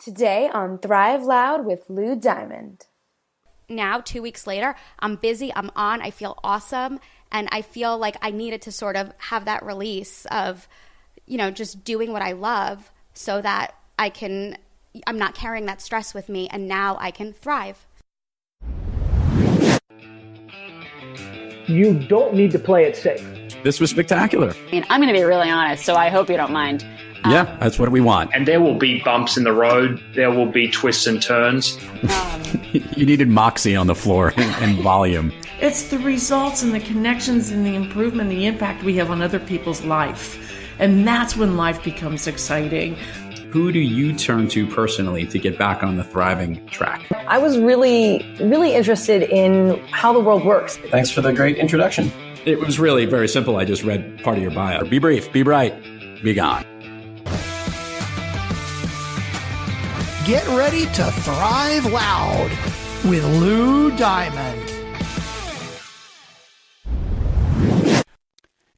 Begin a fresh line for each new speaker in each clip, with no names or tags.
Today on Thrive Loud with Lou Diamond.
Now, 2 weeks later, I'm busy, I'm on, I feel awesome, and I feel like I needed to sort of have that release of, just doing what I love so that I'm not carrying that stress with me, and now I can thrive.
You don't need to play it safe.
This was spectacular.
I'm going to be really honest, so I hope you don't mind.
Yeah, that's what we want.
And there will be bumps in the road. There will be twists and turns.
You needed moxie on the floor and volume.
It's the results and the connections and the improvement, the impact we have on other people's life. And that's when life becomes exciting.
Who do you turn to personally to get back on the thriving track?
I was really interested in how the world works.
Thanks for the great introduction.
It was really very simple. I just read part of your bio. Be brief, be bright, be gone.
Get ready to thrive loud with Lou Diamond.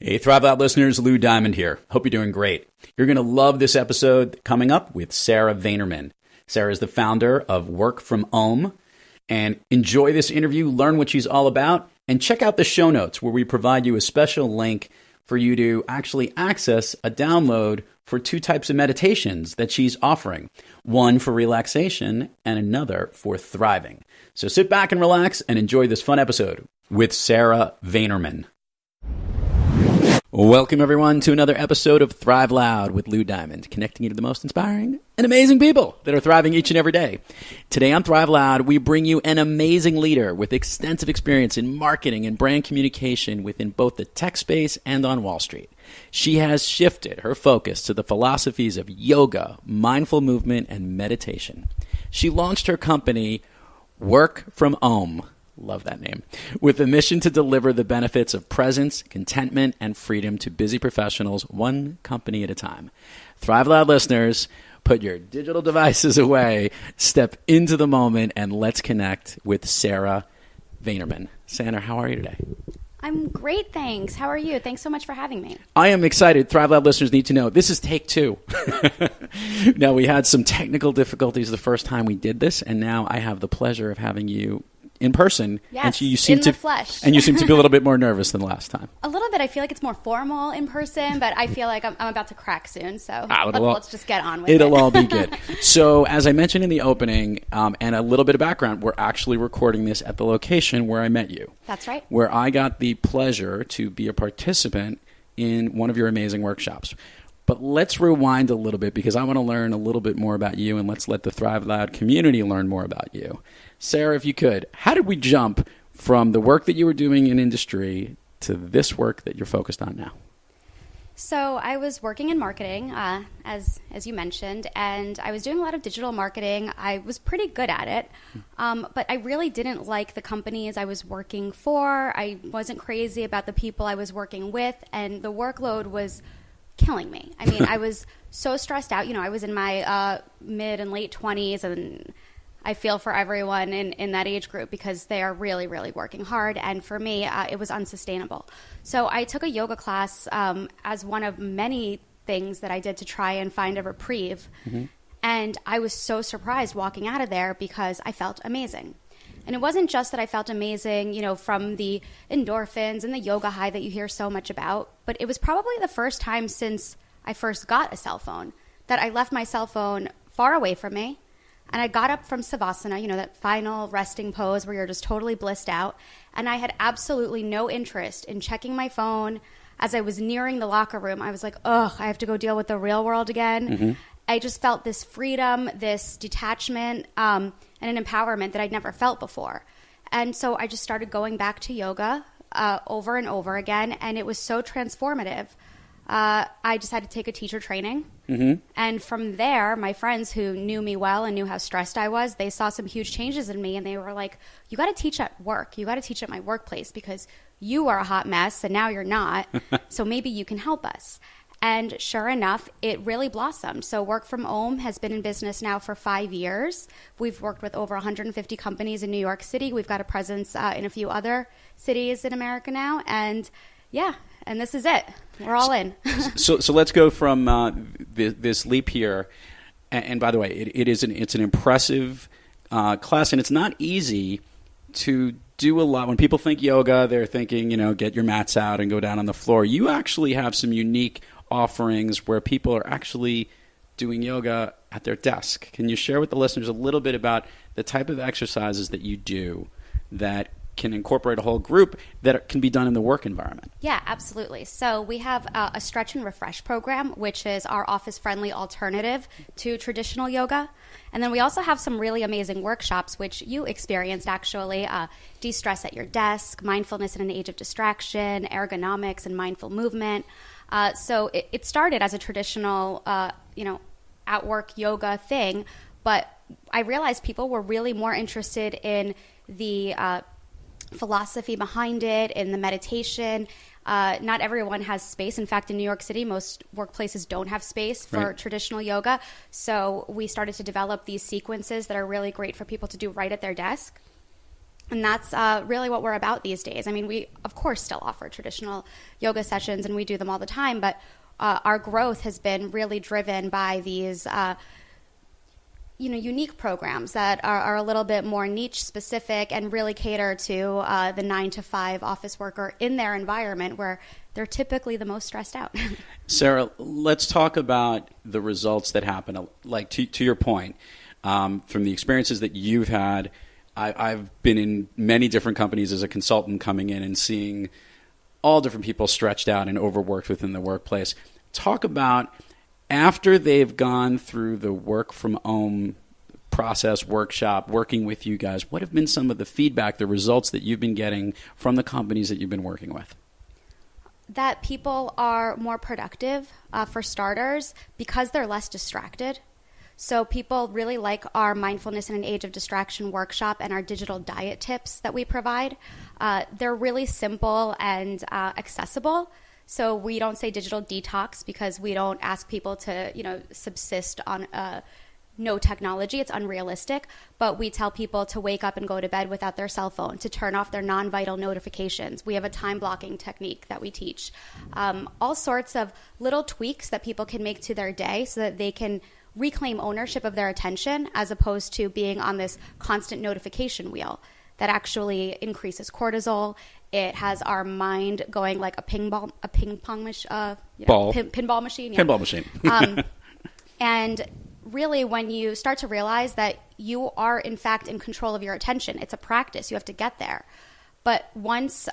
Hey, Thrive Loud listeners, Lou Diamond here. Hope you're doing great. You're going to love this episode coming up with Sarah Vaynerman. Sarah is the founder of Work From Home. And enjoy this interview, learn what she's all about, and check out the show notes where we provide you a special link for you to actually access a download for two types of meditations that she's offering. One for relaxation and another for thriving. So sit back and relax and enjoy this fun episode with Sarah Vaynerman. Welcome, everyone, to another episode of Thrive Loud with Lou Diamond, connecting you to the most inspiring and amazing people that are thriving each and every day. Today on Thrive Loud, we bring you an amazing leader with extensive experience in marketing and brand communication within both the tech space and on Wall Street. She has shifted her focus to the philosophies of yoga, mindful movement, and meditation. She launched her company, Work From Home. Love that name. With a mission to deliver the benefits of presence, contentment, and freedom to busy professionals, one company at a time. Thrive Loud listeners, put your digital devices away, step into the moment, and let's connect with Sarah Vaynerman. Sarah, how are you today?
I'm great, thanks. How are you? Thanks so much for having me.
I am excited. Thrive Loud listeners need to know, this is take two. Now, we had some technical difficulties the first time we did this, and now I have the pleasure of having you in person.
Yes,
and you seem
in the flesh.
And you seem to be a little bit more nervous than last time.
A little bit. I feel like it's more formal in person, but I feel like I'm about to crack soon. So let's just get on with it.
It'll all be good. So as I mentioned in the opening, and a little bit of background, we're actually recording this at the location where I met you.
That's right.
Where I got the pleasure to be a participant in one of your amazing workshops. But let's rewind a little bit because I want to learn a little bit more about you, and let's let the Thrive Loud community learn more about you. Sarah, if you could, how did we jump from the work that you were doing in industry to this work that you're focused on now?
So I was working in marketing, as you mentioned, and I was doing a lot of digital marketing. I was pretty good at it, but I really didn't like the companies I was working for. I wasn't crazy about the people I was working with, and the workload was killing me. I mean, I was so stressed out. I was in my mid and late 20s, and I feel for everyone in that age group because they are really, really working hard. And for me, it was unsustainable. So I took a yoga class as one of many things that I did to try and find a reprieve. Mm-hmm. And I was so surprised walking out of there because I felt amazing. And it wasn't just that I felt amazing, from the endorphins and the yoga high that you hear so much about, but it was probably the first time since I first got a cell phone that I left my cell phone far away from me. And I got up from Savasana, that final resting pose where you're just totally blissed out. And I had absolutely no interest in checking my phone. As I was nearing the locker room, I was like, I have to go deal with the real world again. Mm-hmm. I just felt this freedom, this detachment, and an empowerment that I'd never felt before. And so I just started going back to yoga over and over again. And it was so transformative. I decided to take a teacher training. Mm-hmm. And from there, my friends who knew me well and knew how stressed I was, they saw some huge changes in me. And they were like, you got to teach at work. You got to teach at my workplace because you are a hot mess and now you're not. So maybe you can help us. And sure enough, it really blossomed. So Work From Home has been in business now for 5 years. We've worked with over 150 companies in New York City. We've got a presence in a few other cities in America now. And and this is it. We're all in.
So let's go from this leap here. And by the way, it's an impressive class, and it's not easy to do a lot. When people think yoga, they're thinking, get your mats out and go down on the floor. You actually have some unique offerings where people are actually doing yoga at their desk. Can you share with the listeners a little bit about the type of exercises that you do that can incorporate a whole group that can be done in the work environment?
Yeah, absolutely. So we have a stretch and refresh program, which is our office-friendly alternative to traditional yoga. And then we also have some really amazing workshops, which you experienced actually, de-stress at your desk, mindfulness in an age of distraction, ergonomics and mindful movement. So it started as a traditional, at-work yoga thing, but I realized people were really more interested in the philosophy behind it, in the meditation. Not everyone has space. In fact, in New York City, most workplaces don't have space for traditional yoga. So we started to develop these sequences that are really great for people to do right at their desk. And that's really what we're about these days. I mean, we, of course, still offer traditional yoga sessions, and we do them all the time. But our growth has been really driven by these unique programs that are a little bit more niche specific and really cater to the 9-to-5 office worker in their environment where they're typically the most stressed out.
Sarah, let's talk about the results that happen. Like to your point, from the experiences that you've had, I've been in many different companies as a consultant coming in and seeing all different people stretched out and overworked within the workplace. Talk about after they've gone through the work from home process workshop, working with you guys, what have been some of the feedback, the results that you've been getting from the companies that you've been working with?
That people are more productive, for starters, because they're less distracted. So people really like our Mindfulness in an Age of Distraction workshop and our digital diet tips that we provide. They're really simple and accessible. So we don't say digital detox because we don't ask people to, subsist on no technology. It's unrealistic. But we tell people to wake up and go to bed without their cell phone, to turn off their non-vital notifications. We have a time blocking technique that we teach. All sorts of little tweaks that people can make to their day so that they can reclaim ownership of their attention as opposed to being on this constant notification wheel that actually increases cortisol. It has our mind going like a pinball machine. Yeah.
Pinball machine.
And really, when you start to realize that you are, in fact, in control of your attention, it's a practice. You have to get there. But once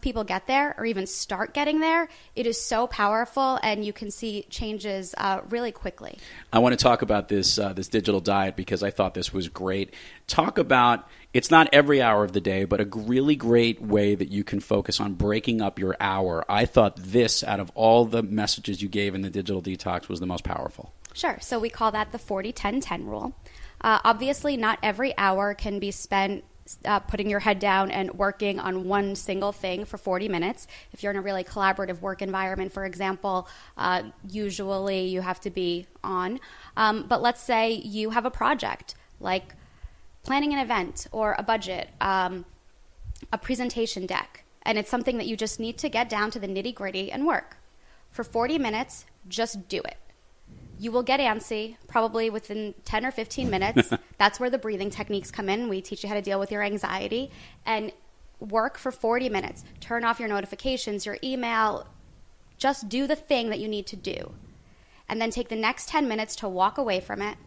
people get there or even start getting there, it is so powerful, and you can see changes really quickly.
I want to talk about this digital diet because I thought this was great. Talk about, it's not every hour of the day, but a really great way that you can focus on breaking up your hour. I thought this, out of all the messages you gave in the digital detox, was the most powerful.
Sure. So we call that the 40-10-10 rule. Obviously, not every hour can be spent putting your head down and working on one single thing for 40 minutes. If you're in a really collaborative work environment, for example, usually you have to be on. But let's say you have a project like planning an event or a budget, a presentation deck, and it's something that you just need to get down to the nitty-gritty and work. For 40 minutes, just do it. You will get antsy probably within 10 or 15 minutes. That's where the breathing techniques come in. We teach you how to deal with your anxiety and work for 40 minutes. Turn off your notifications, your email. Just do the thing that you need to do. And then take the next 10 minutes to walk away from it,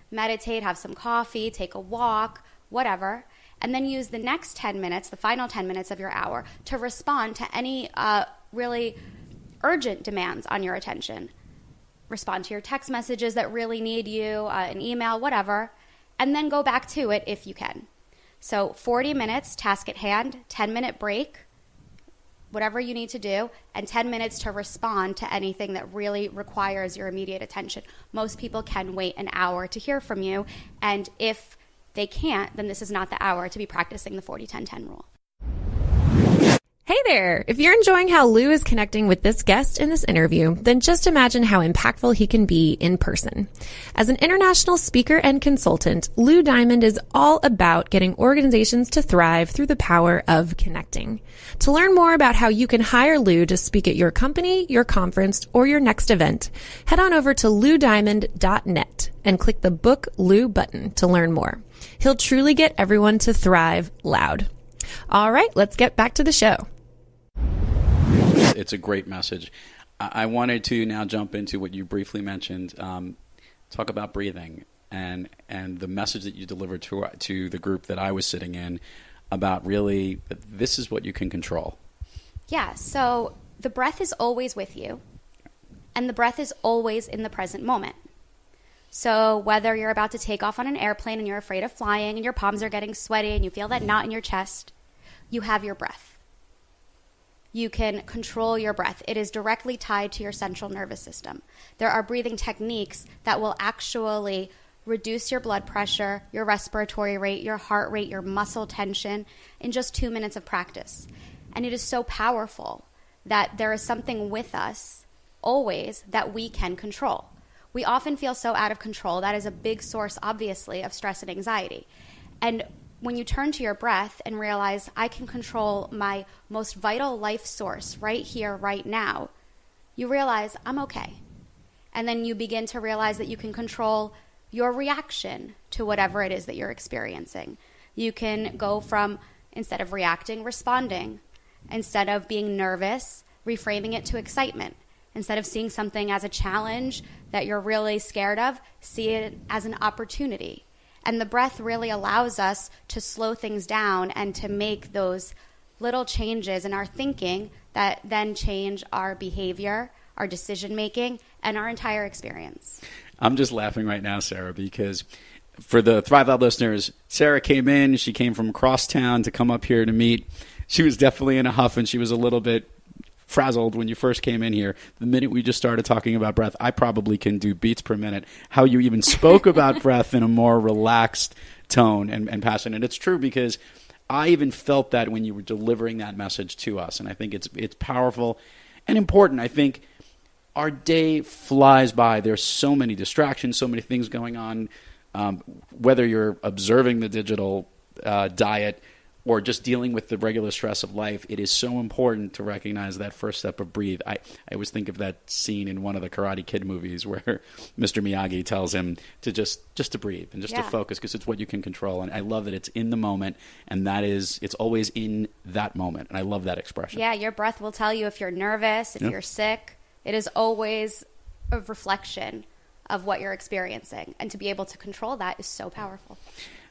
meditate, have some coffee, take a walk, whatever. And then use the next 10 minutes, the final 10 minutes of your hour, to respond to any really urgent demands on your attention. Respond to your text messages that really need you, an email, whatever, and then go back to it if you can. So 40 minutes, task at hand, 10-minute break, whatever you need to do, and 10 minutes to respond to anything that really requires your immediate attention. Most people can wait an hour to hear from you, and if they can't, then this is not the hour to be practicing the 40-10-10 rule.
Hey there! If you're enjoying how Lou is connecting with this guest in this interview, then just imagine how impactful he can be in person. As an international speaker and consultant, Lou Diamond is all about getting organizations to thrive through the power of connecting. To learn more about how you can hire Lou to speak at your company, your conference, or your next event, head on over to loudiamond.net and click the Book Lou button to learn more. He'll truly get everyone to thrive loud. All right, let's get back to the show.
It's a great message. I wanted to now jump into what you briefly mentioned, talk about breathing and the message that you delivered to the group that I was sitting in about really this is what you can control.
Yeah, so the breath is always with you, and the breath is always in the present moment. So whether you're about to take off on an airplane and you're afraid of flying and your palms are getting sweaty and you feel that knot in your chest, you have your breath. You can control your breath. It is directly tied to your central nervous system. There are breathing techniques that will actually reduce your blood pressure, your respiratory rate, your heart rate, your muscle tension in just 2 minutes of practice. And it is so powerful that there is something with us always that we can control. We often feel so out of control. That is a big source, obviously, of stress and anxiety. And when you turn to your breath and realize I can control my most vital life source right here, right now, you realize I'm okay. And then you begin to realize that you can control your reaction to whatever it is that you're experiencing. You can go from, instead of reacting, responding. Instead of being nervous, reframing it to excitement. Instead of seeing something as a challenge that you're really scared of, see it as an opportunity. And the breath really allows us to slow things down and to make those little changes in our thinking that then change our behavior, our decision making, and our entire experience.
I'm just laughing right now, Sarah, because for the Thrive Loud listeners, Sarah came in. She came from across town to come up here to meet. She was definitely in a huff, and she was a little bit frazzled when you first came in here. The minute we just started talking about breath, I probably can do beats per minute. How you even spoke about breath in a more relaxed tone and passion. And it's true because I even felt that when you were delivering that message to us. And I think it's powerful and important. I think our day flies by. There's so many distractions, so many things going on. Whether you're observing the digital diet or just dealing with the regular stress of life, it is so important to recognize that first step of breathe. I always think of that scene in one of the Karate Kid movies where Mr. Miyagi tells him to just to breathe and just to focus because it's what you can control. And I love that it's in the moment, and it's always in that moment. And I love that expression.
Yeah, your breath will tell you if you're nervous, if you're sick. It is always a reflection of what you're experiencing. And to be able to control that is so powerful.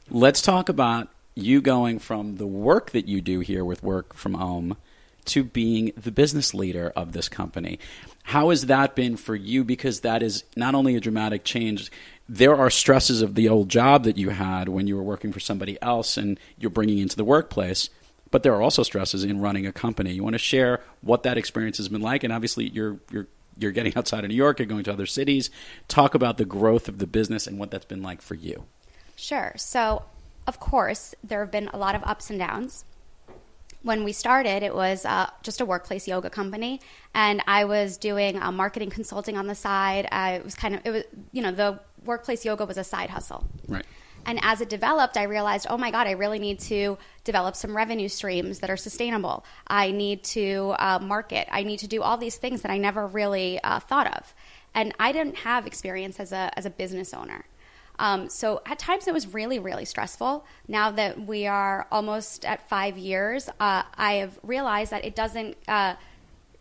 Let's talk about you going from the work that you do here with Work From Home to being the business leader of this company. How has that been for you? Because that is not only a dramatic change, there are stresses of the old job that you had when you were working for somebody else and you're bringing into the workplace, but there are also stresses in running a company. You want to share what that experience has been like? And obviously you're getting outside of New York, you're going to other cities. Talk about the growth of the business and what that's been like for you.
Sure. So of course, there have been a lot of ups and downs. When we started, it was just a workplace yoga company, and I was doing marketing consulting on the side. The workplace yoga was a side hustle.
Right.
And as it developed, I realized, oh my God, I really need to develop some revenue streams that are sustainable. I need to market. I need to do all these things that I never really thought of. And I didn't have experience as a business owner. So at times it was really, really stressful. Now that we are almost at 5 years, I have realized that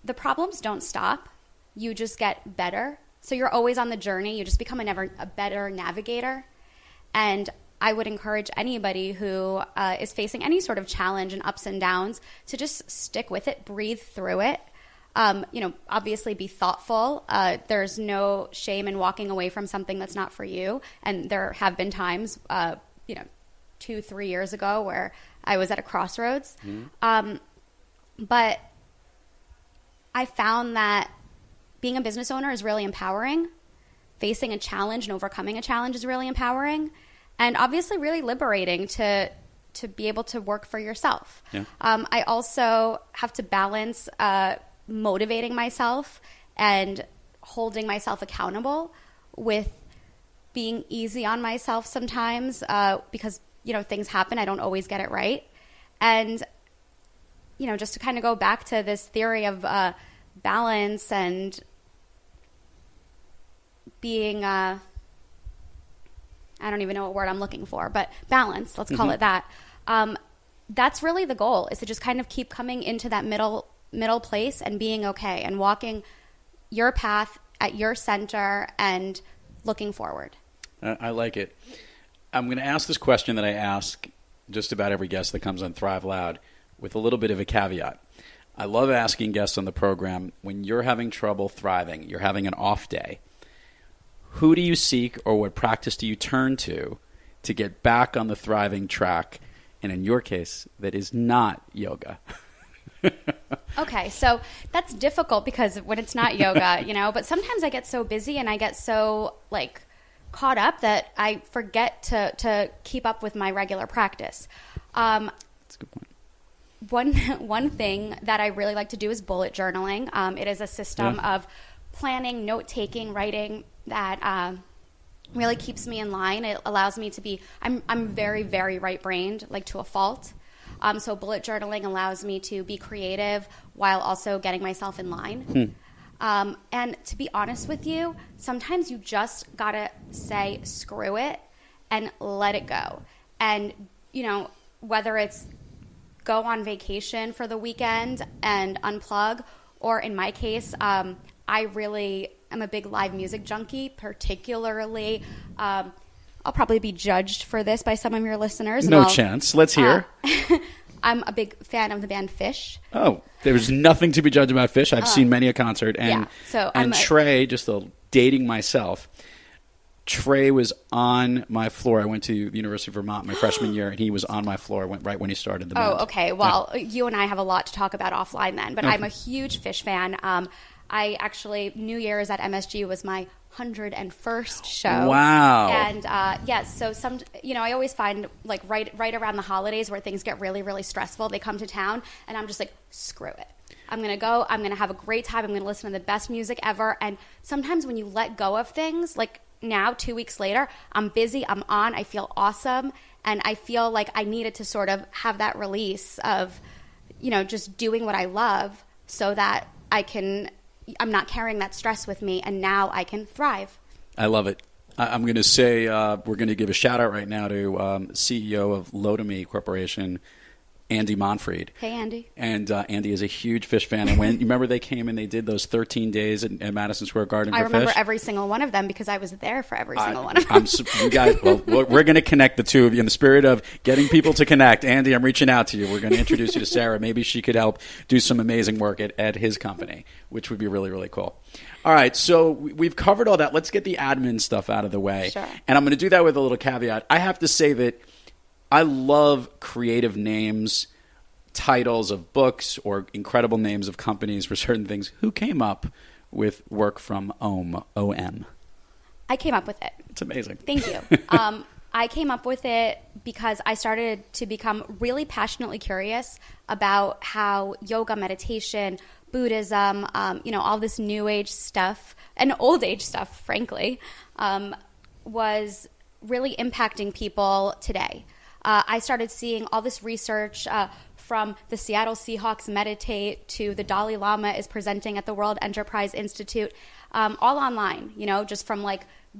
the problems don't stop. You just get better. So you're always on the journey. You just become a better navigator. And I would encourage anybody who is facing any sort of challenge and ups and downs to just stick with it, breathe through it. Obviously be thoughtful. There's no shame in walking away from something that's not for you. And there have been times, 2-3 years ago where I was at a crossroads. Mm-hmm. But I found that being a business owner is really empowering. Facing a challenge and overcoming a challenge is really empowering. And obviously really liberating to to be able to work for yourself.
Yeah.
I also have to balance motivating myself and holding myself accountable with being easy on myself sometimes because, things happen. I don't always get it right. And, just to kind of go back to this theory of balance and being, I don't even know what word I'm looking for, but balance, let's call it that. That's really the goal, is to just kind of keep coming into that middle place and being okay and walking your path at your center and looking forward.
I like it. I'm going to ask this question that I ask just about every guest that comes on Thrive Loud with a little bit of a caveat. I love asking guests on the program, when you're having trouble thriving, you're having an off day, who do you seek or what practice do you turn to get back on the thriving track? And in your case, that is not yoga.
Okay, so that's difficult because when it's not yoga, but sometimes I get so busy and I get so caught up that I forget to keep up with my regular practice.
That's a good point.
One thing that I really like to do is bullet journaling. It is a system of planning, note-taking, writing that really keeps me in line. It allows me to be, I'm very, very right-brained, to a fault. So bullet journaling allows me to be creative while also getting myself in line. And to be honest with you, sometimes you just gotta say screw it and let it go. And, whether it's go on vacation for the weekend and unplug, or in my case, I really am a big live music junkie, particularly. I'll probably be judged for this by some of your listeners.
No chance. Let's hear.
I'm a big fan of the band Fish.
Oh, there's nothing to be judged about Fish. I've seen many a concert. And, Trey, just dating myself, Trey was on my floor. I went to the University of Vermont my freshman year, and he was on my floor right when he started the band.
Oh, okay. Well, you and I have a lot to talk about offline then. But I'm a huge Fish fan. I actually, New Year's at MSG was my 101st show.
Wow.
And so I always find right around the holidays where things get really, really stressful, they come to town and I'm just screw it. I'm going to go, I'm going to have a great time, I'm going to listen to the best music ever. And sometimes when you let go of things, now 2 weeks later, I'm busy, I'm on, I feel awesome. And I feel like I needed to sort of have that release of, just doing what I love so that I'm not carrying that stress with me, and now I can thrive.
I love it. I'm going to say we're going to give a shout out right now to CEO of Lotame Corporation, Andy Monfried.
Hey, Andy.
And Andy is a huge Fish fan. And you remember they came and they did those 13 days at Madison Square Garden for Fish?
I remember every single one of them because I was there for every single one of them.
We're going to connect the two of you in the spirit of getting people to connect. Andy, I'm reaching out to you. We're going to introduce you to Sarah. Maybe she could help do some amazing work at his company, which would be really, really cool. All right, so we've covered all that. Let's get the admin stuff out of the way.
Sure.
And I'm going to do that with a little caveat. I have to say that I love creative names, titles of books, or incredible names of companies for certain things. Who came up with work from OM? O-M.
I came up with it.
It's amazing.
Thank you. I came up with it because I started to become really passionately curious about how yoga, meditation, Buddhism, all this new age stuff and old age stuff, frankly, was really impacting people today. I started seeing all this research from the Seattle Seahawks meditate to the Dalai Lama is presenting at the World Enterprise Institute, all online, just from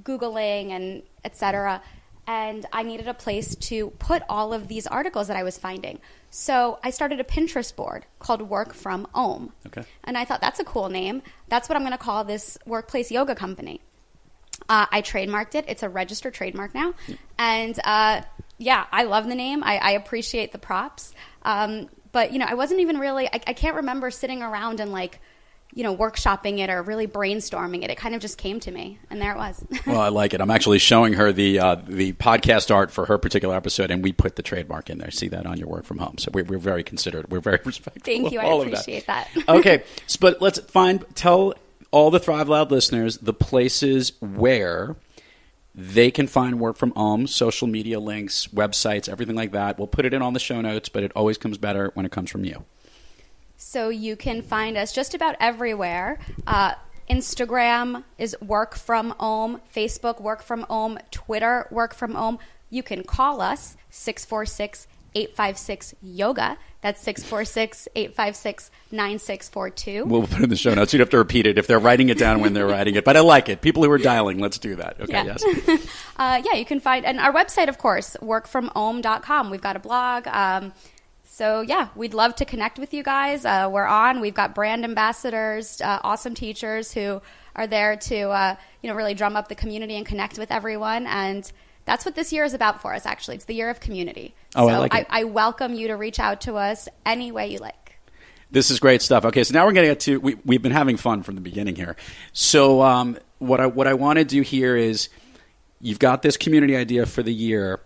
Googling and et cetera. And I needed a place to put all of these articles that I was finding. So I started a Pinterest board called Work From Om. Okay. And I thought, that's a cool name. That's what I'm going to call this workplace yoga company. I trademarked it. It's a registered trademark now. And I love the name. I appreciate the props. But, I wasn't even really, I can't remember sitting around and workshopping it or really brainstorming it. It kind of just came to me, and there it was.
Well, I like it. I'm actually showing her the podcast art for her particular episode, and we put the trademark in there. See that on your Work From Home. So we're very considerate. We're very respectful.
Thank you. I appreciate that.
Okay, but let's tell all the Thrive Loud listeners the places where they can find work from home, social media links, websites, everything like that. We'll put it in on the show notes, but it always comes better when it comes from you.
So you can find us just about everywhere. Instagram is work from home, Facebook work from home, Twitter work from home. You can call us 646-856-YOGA. That's 646-856-9642.
We'll put it in the show notes. You'd have to repeat it if they're writing it down when they're writing it. But I like it. People who are dialing, let's do that. Okay,
yeah.
yes.
You can find, and our website, of course, workfromhome.com. We've got a blog. So, we'd love to connect with you guys. We're on. We've got brand ambassadors, awesome teachers who are there to, really drum up the community and connect with everyone. And that's what this year is about for us, actually. It's the year of community.
Oh,
so
I like it.
I welcome you to reach out to us any way you like.
This is great stuff. Okay, so now we're going to get to, we've been having fun from the beginning here. So what I want to do here is, you've got this community idea for the year.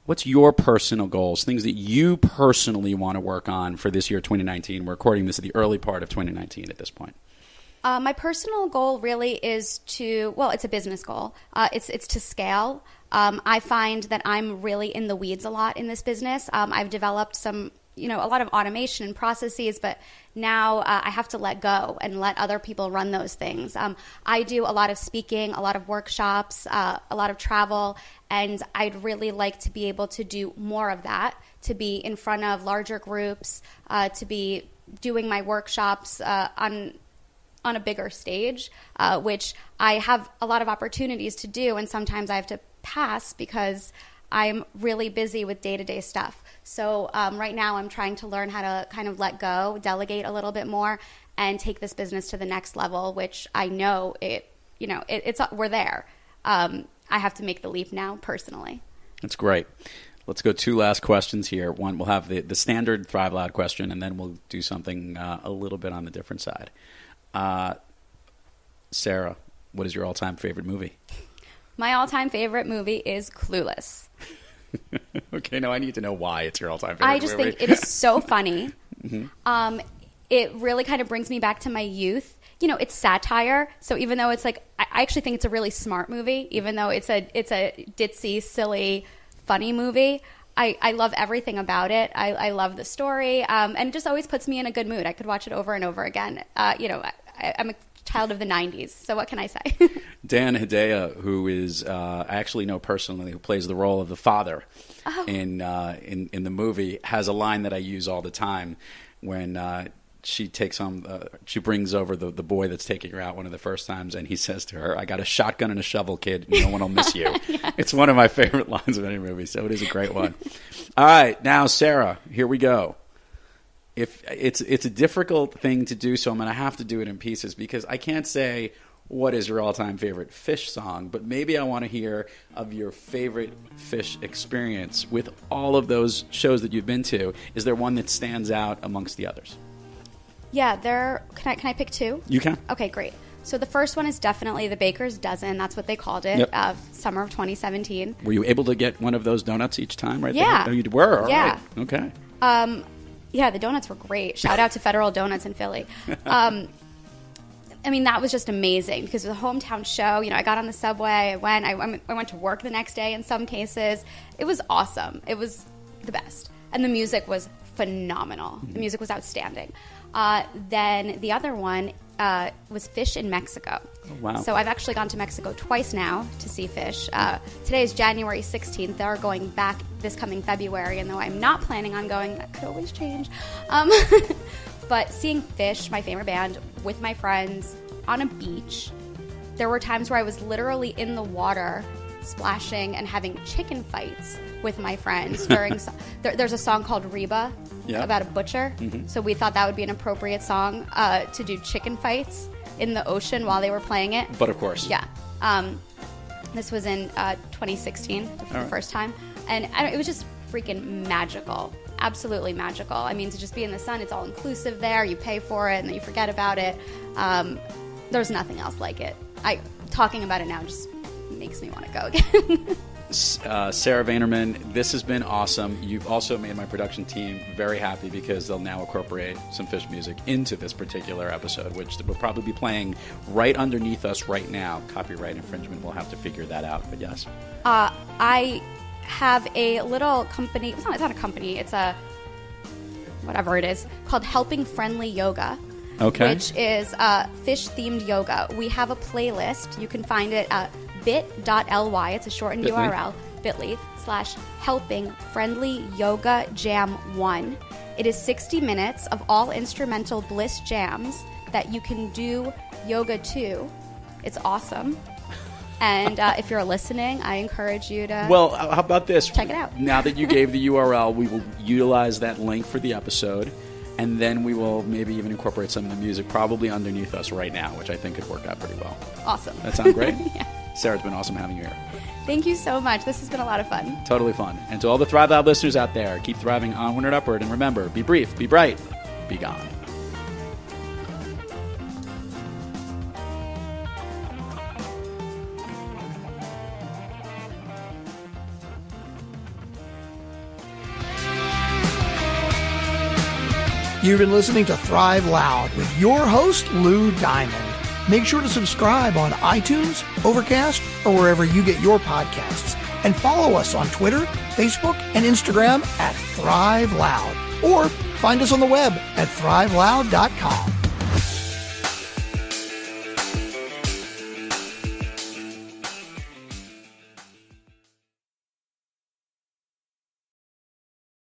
What's your personal goals, things that you personally want to work on for this year, 2019? We're recording this at the early part of 2019 at this point.
My personal goal really is to, it's a business goal. It's to scale. I find that I'm really in the weeds a lot in this business. I've developed some, a lot of automation and processes, but now I have to let go and let other people run those things. I do a lot of speaking, a lot of workshops, a lot of travel, and I'd really like to be able to do more of that, to be in front of larger groups, to be doing my workshops on a bigger stage, which I have a lot of opportunities to do, and sometimes I have to pass because I'm really busy with day-to-day stuff. So right now I'm trying to learn how to kind of let go, delegate a little bit more, and take this business to the next level, which I know we're there. I have to make the leap now personally. That's
great. Let's go 2 last questions here. One, we'll have the standard Thrive Loud question, and then we'll do something a little bit on the different side. Sarah, what is your all-time favorite movie?
My all-time favorite movie is Clueless.
Okay, now I need to know why it's your all-time favorite movie.
I just think it is so funny. Mm-hmm. It really kind of brings me back to my youth. It's satire, so even though it's like, I actually think it's a really smart movie, even though it's a ditzy, silly, funny movie. I love everything about it. I love the story, and it just always puts me in a good mood. I could watch it over and over again. I'm a child of the 90s, so what can I say?
Dan Hedaya, who is I actually know personally, who plays the role of the father in the movie, has a line that I use all the time when she brings over the boy that's taking her out one of the first times, and he says to her, "I got a shotgun and a shovel, kid. No one will miss you." Yes. It's one of my favorite lines of any movie, so it is a great one. All right, now Sarah, here we go. If it's a difficult thing to do, so I'm going to have to do it in pieces, because I can't say what is your all-time favorite Fish song, but maybe I want to hear of your favorite Fish experience with all of those shows that you've been to. Is there one that stands out amongst the others?
Yeah, can I pick 2?
You can.
Okay, great. So the first one is definitely the Baker's Dozen. That's what they called it.
Yep.
Summer of 2017.
Were you able to get one of those donuts each time? Right?
Yeah.
There? Oh, you were. All
yeah.
Right. Okay.
Yeah, the donuts were great. Shout out to Federal Donuts in Philly. That was just amazing because it was a hometown show. I got on the subway. I went to work the next day in some cases. It was awesome. It was the best. And the music was phenomenal. Mm-hmm. The music was outstanding. Then the other one was Fish in Mexico.
Oh, wow.
So I've actually gone to Mexico twice now to see Fish. Today is January 16th. They're going back this coming February, and though I'm not planning on going, that could always change. But seeing Fish, my favorite band, with my friends on a beach, there were times where I was literally in the water splashing and having chicken fights with my friends during there's a song called Reba about a butcher. Mm-hmm. So we thought that would be an appropriate song to do chicken fights in the ocean while they were playing it.
But of course.
Yeah. This was in 2016 for the first time. And it was just freaking magical. Absolutely magical. To just be in the sun, it's all inclusive there. You pay for it and then you forget about it. There's nothing else like it. Talking about it now just makes me want to go again.
Sarah Vaynerman, this has been awesome. You've also made my production team very happy because they'll now incorporate some Fish music into this particular episode, which will probably be playing right underneath us right now. Copyright infringement, we'll have to figure that out, but yes.
I have a little company. It's not a company. It's a whatever it is called Helping Friendly Yoga.
Okay.
Which is fish-themed yoga. We have a playlist. You can find it at bit.ly. It's a shortened URL. bit.ly/helping friendly yoga jam 1. It is 60 minutes of all instrumental bliss jams that you can do yoga to. It's awesome. And if you're listening, I encourage you to
Well, how about this?
Check it out.
Now that you gave the URL, we will utilize that link for the episode, and then we will maybe even incorporate some of the music probably underneath us right now, which I think could work out pretty well.
Awesome.
That sound great?
Yeah.
Sarah, it's been awesome having you here.
Thank you so much. This has been a lot of fun.
Totally fun. And to all the Thrive Loud listeners out there, keep thriving onward and upward. And remember, be brief, be bright, be gone.
You've been listening to Thrive Loud with your host, Lou Diamond. Make sure to subscribe on iTunes, Overcast, or wherever you get your podcasts. And follow us on Twitter, Facebook, and Instagram at Thrive Loud. Or find us on the web at thriveloud.com.